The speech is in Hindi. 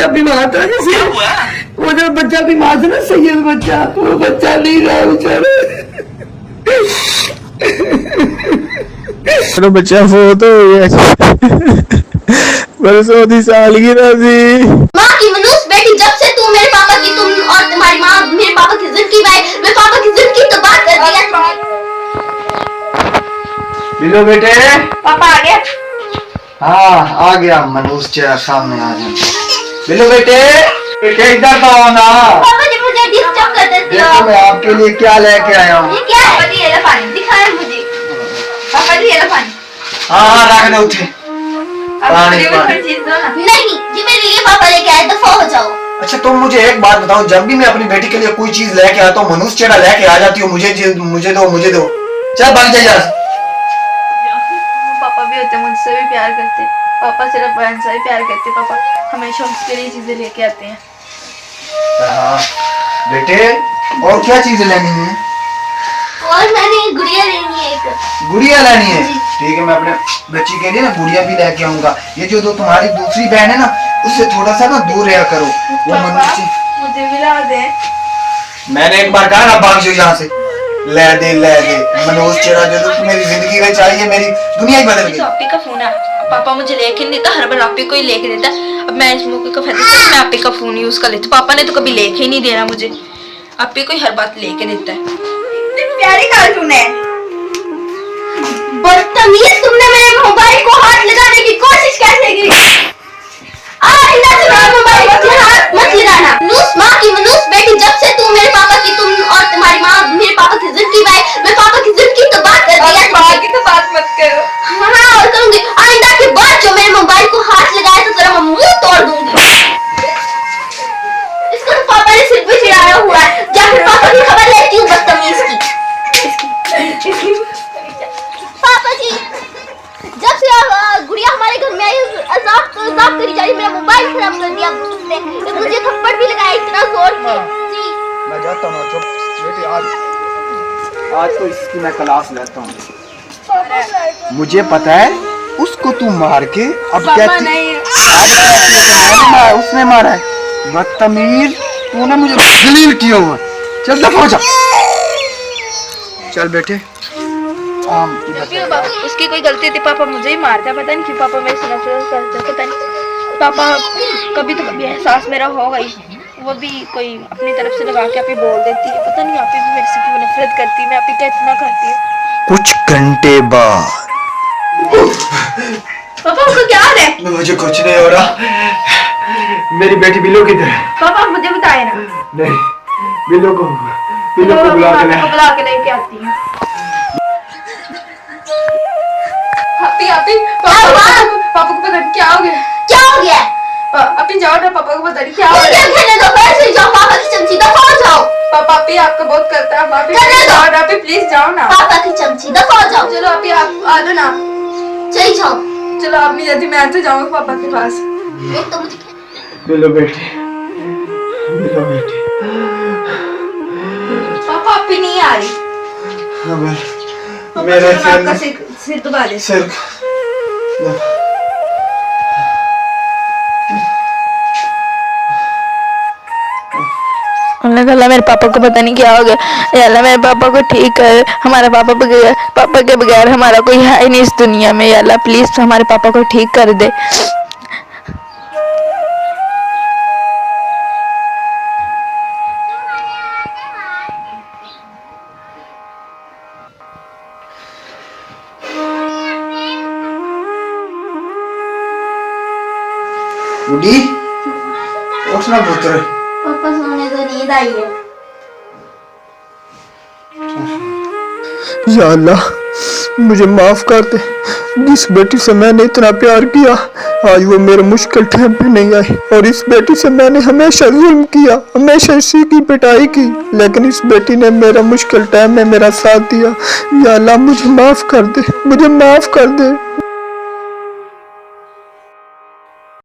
बच्चा बीमार था जैसे वो जो बच्चा बीमार था ना सैयद बच्चा, वो बच्चा नहीं रहा बेचारा। मेरा बच्चा फोत हो गया परसों दी सालगिरह थी। माँ की मनूस बेटी, जब से तू मेरे पापा की, तुम और तुम्हारी माँ मेरे पापा की जिंदगी में, मेरे पापा की जिंदगी तो बात कर दी है। बिलो बेटे, पापा आ गया। हाँ आ गया मनूस चेहरा सामने आ गया। बिलो बेटे, बेटे इधर तो आओ ना। पापा जी मुझे डिस्टर्ब कर देते हो। देखो मैं आपके लिए क्या लेके आया हूँ। ये क्या है? पापा जी ये लो पानी, दिखाएं मुझे। पापा जी ये लो पानी। हाँ रख दो उठे। पानी चीज दो ना। नहीं जी मेरे लिए पापा लेके आए, दफा हो जाओ। अच्छा तुम मुझे एक बात बताओ, जब भी मैं अपनी बेटी के लिए कोई चीज लेके आता हूँ मनूस चेहरा लेके आ जाती हूँ, मुझे दो चल भाग जा। पापा भी होते मुझसे भी प्यार करते, पापा सिर्फ बहन से ही प्यार करते, पापा हमेशा उसके लिए चीजें लेके आते हैं। हाँ बेटे, और क्या चीजें लेनी है? और मैंने गुड़िया लेनी है, एक गुड़िया लेनी है। ठीक है मैं अपने बच्ची के लिए ना गुड़िया भी लेके आऊंगा। ये जो तुम्हारी दूसरी बहन है ना, उससे थोड़ा सा ना दूर रहा करो। वो मनोज मुझे भी ला दे। मैंने एक बार कहा ना भाग जाओ यहाँ से। ले दे मनोज चेहरा जो तो मेरी जिंदगी में चाहिए, मेरी दुनिया ही बदल गई। आपी का फोन है, पापा मुझे लेके नहीं देता, हर बार आपी को ही लेके देता। अब मैं इस मौके का फायदा मैं आपी का फोन यूज कर लेती हूँ। पापा ने तो कभी लेके ही नहीं देना मुझे, आपी को ही हर बात लेके देता है। प्यारी कार्टून है। बदतमीज, तुमने मेरे मोबाइल को हाथ लगाने की कोशिश कैसे की? मोबाइल को हाथ मत लगाना। मनूस माँ की मनूस बेटी, जब से तू मेरे पापा की, तुम और तुम्हारी माँ मेरे पापा की जिंदगी में, मेरे पापा की जिंदगी तो बात कर दी है। पापा की तो बात मत करो। हाँ और करूंगी। आइंदा के बाद जो मेरे मोबाइल को हाथ लगाया तो तेरा मैं मुंह तोड़ दूंगी। इसको तो पापा ने सिर पे चिढ़ाया हुआ है। जाकर पापा की खबर लेती हूँ बदतमीज की। पापा जी, जब से गुड़िया हमारे घर में आई, अजाब करी जा रही, मेरा मोबाइल खराब कर दिया उसने, मुझे थप्पड़ भी लगाया इतना जोर से। जी मैं जाता हूँ। चुप बेटे, आज तो इसकी मैं क्लास लेता हूँ। मुझे पता है उसको तू मार के अब क्या उसने मारा है। बदतमीज, तूने मुझे जलील किया हुआ। चल दफा हो जा। चल बेटे उसकी कोई गलती थी, पापा मुझे ही मारता, पता नहीं क्यों पापा मेरे से नफरत करते, पता नहीं। पापा कभी तो कभी एहसास मेरा होगा ही, वो भी कोई अपनी तरफ से लगा के आप ही बोल देती है, पता नहीं आप ही भी मेरे से क्यों नफरत करती है, मैं आप ही क्या इतना करती हूँ। कुछ घंटे बाद पापा आपको क्या हाल है? मुझे कुछ नहीं हो रहा। मेरी बेटी बिल्लो किधर है? पापा मुझे बताए ना। नहीं, बिल्लो को बुला के लेके आती है। पापा को पता नहीं क्या हो गया। क्या हो गया? अपनी जाओ ना, पापा को पता नहीं क्या हो गया। कहने दो, पैसे जाओ, पापा की चमची दफा हो जाओ। पापा आप आपका बहुत करता है, आप प्लीज जाओ ना। पापा की चमची दफा हो जाओ। चलो आप आ दो ना, चली जाओ। चलो आप नहीं जाती, मैं तो जाऊंगा पापा के पास। एक तो मुझे बिल्लो बेटी, बिल्लो बेटी। पापा आप ही नहीं आ रही। मेरे सिर दबा दे। सिर अल्लाह मेरे पापा को पता नहीं क्या हो गया। अल्लाह मेरे पापा को ठीक कर। हमारे पापा के बगैर हमारा कोई है ही नहीं इस दुनिया में। अल्लाह प्लीज हमारे पापा को ठीक कर दे। बुढ़ी उठना पुत्र। पापा सोने तो नींद आई है। या अल्लाह मुझे माफ कर दे। जिस बेटी से मैंने इतना प्यार किया आज वो मेरे मुश्किल टाइम पे नहीं आई, और इस बेटी से मैंने हमेशा जुल्म किया, हमेशा इसी की पिटाई की, लेकिन इस बेटी ने मेरा मुश्किल टाइम में मेरा साथ दिया। या अल्लाह मुझे माफ कर दे, मुझे माफ कर दे।